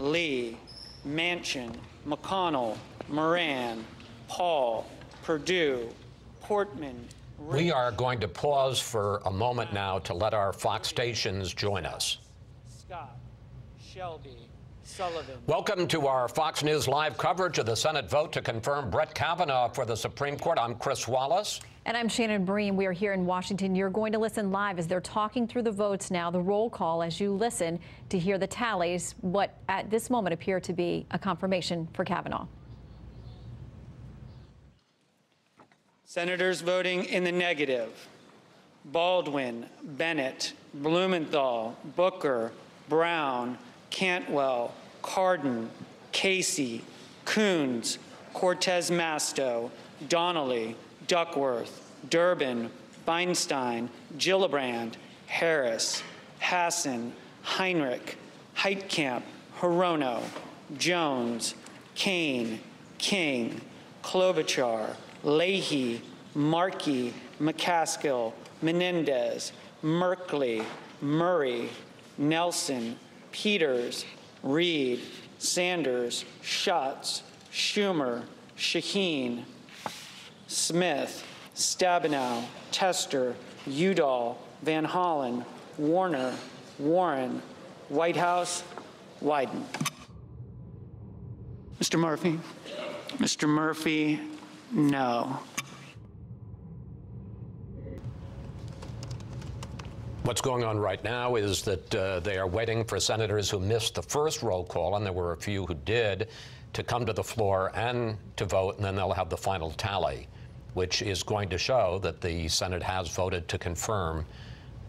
Lee, Manchin, McConnell, Moran, Paul, Perdue, Portman. We are going to pause for a moment now to let our Fox stations join us. Scott, Shelby, Sullivan. Welcome to our Fox News Live coverage of the Senate vote to confirm Brett Kavanaugh for the Supreme Court. I'm Chris Wallace. And I'm Shannon Breen. We are here in Washington. You're going to listen live as they're talking through the votes now, the roll call, as you listen to hear the tallies, what at this moment appear to be a confirmation for Kavanaugh. Senators voting in the negative: Baldwin, Bennett, Blumenthal, Booker, Brown, Cantwell, Cardin, Casey, Coons, Cortez Masto, Donnelly, Duckworth, Durbin, Feinstein, Gillibrand, Harris, Hassan, Heinrich, Heitkamp, Hirono, Jones, Kane, King, Klobuchar, Leahy, Markey, McCaskill, Menendez, Merkley, Murray, Nelson, Peters, Reed, Sanders, Schatz, Schumer, Shaheen, Smith, Stabenow, Tester, Udall, Van Hollen, Warner, Warren, Whitehouse, Wyden. Mr. Murphy? Mr. Murphy, no. What's going on right now is that they are waiting for senators who missed the first roll call, and there were a few who did, to come to the floor and to vote, and then they'll have the final tally, which is going to show that the Senate has voted to confirm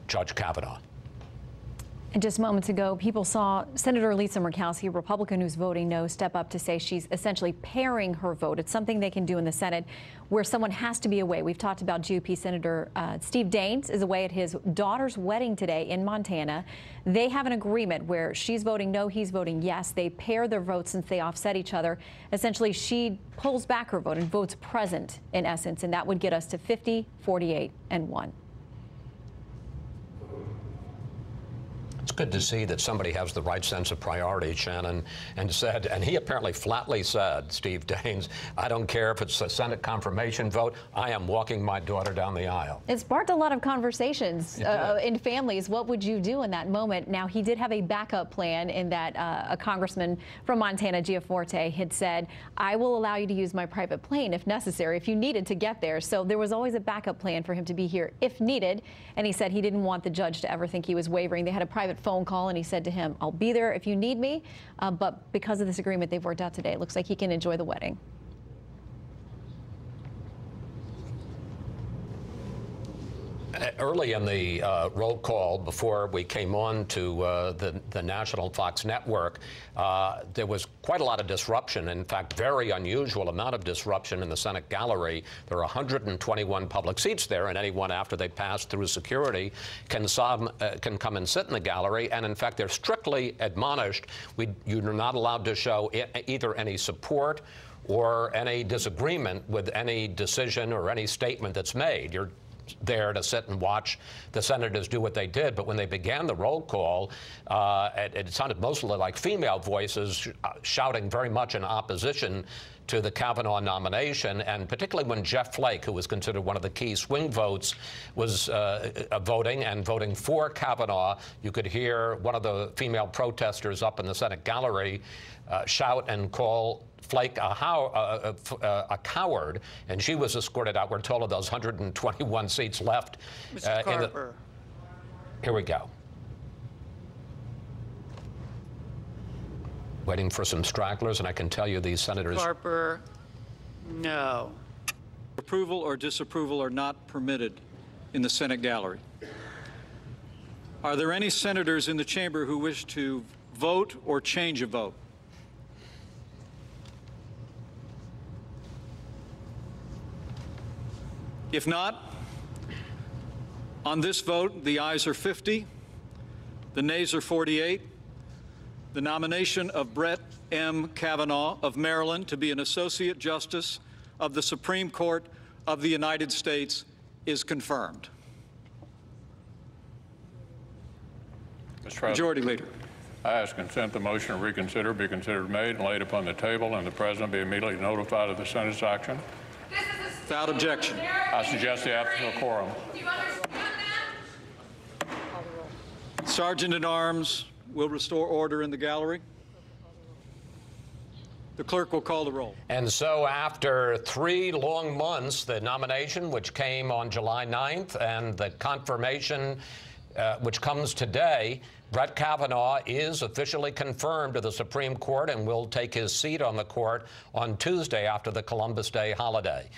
Judge Kavanaugh. And just moments ago, people saw Senator Lisa Murkowski, a Republican who's voting no, step up to say she's essentially pairing her vote. It's something they can do in the Senate where someone has to be away. We've talked about GOP Senator Steve Daines is away at his daughter's wedding today in Montana. They have an agreement where she's voting no, he's voting yes. They pair their votes since they offset each other. Essentially, she pulls back her vote and votes present in essence, and that would get us to 50, 48, and 1. It's good to see that somebody has the right sense of priority, Shannon, and he apparently flatly said, Steve Daines, I don't care if it's a Senate confirmation vote, I am walking my daughter down the aisle. It sparked a lot of conversations in families. What would you do in that moment? Now, he did have a backup plan in that a congressman from Montana, Giaforte, had said, I will allow you to use my private plane if necessary, if you needed to get there. So there was always a backup plan for him to be here if needed. And he said he didn't want the judge to ever think he was wavering. They had a private phone call, and he said to him, I'll be there if you need me. But because of this agreement they've worked out today, it looks like he can enjoy the wedding. Early in the roll call, before we came on to the national Fox network, there was quite a lot of disruption. In fact, very unusual amount of disruption in the Senate gallery. There are 121 public seats there, and anyone after they pass through security can come and sit in the gallery. And in fact, they're strictly admonished. You're not allowed to show either any support or any disagreement with any decision or any statement that's made. You're there to sit and watch the senators do what they did. But when they began the roll call, it sounded mostly like female voices shouting very much in opposition to the Kavanaugh nomination, and particularly when Jeff Flake, who was considered one of the key swing votes, was voting for Kavanaugh, you could hear one of the female protesters up in the Senate gallery shout and call Flake a coward, and she was escorted out. We're told of those 121 seats left. Mr. Carper. Here we go. Waiting for some stragglers, and I can tell you these senators. Carper, no. Approval or disapproval are not permitted in the Senate gallery. Are there any senators in the chamber who wish to vote or change a vote? If not, on this vote, the ayes are 50, the nays are 48. The nomination of Brett M. Kavanaugh of Maryland to be an Associate Justice of the Supreme Court of the United States is confirmed. Mr. President. Majority Leader. I ask consent the motion to reconsider be considered made and laid upon the table, and the President be immediately notified of the Senate's action. Without objection. I suggest the absence of quorum. Sergeant at Arms will restore order in the gallery. The clerk will call the roll. And so after 3 long months, the nomination, which came on July 9th, and the confirmation, which comes today, Brett Kavanaugh is officially confirmed to the Supreme Court and will take his seat on the court on Tuesday after the Columbus Day holiday.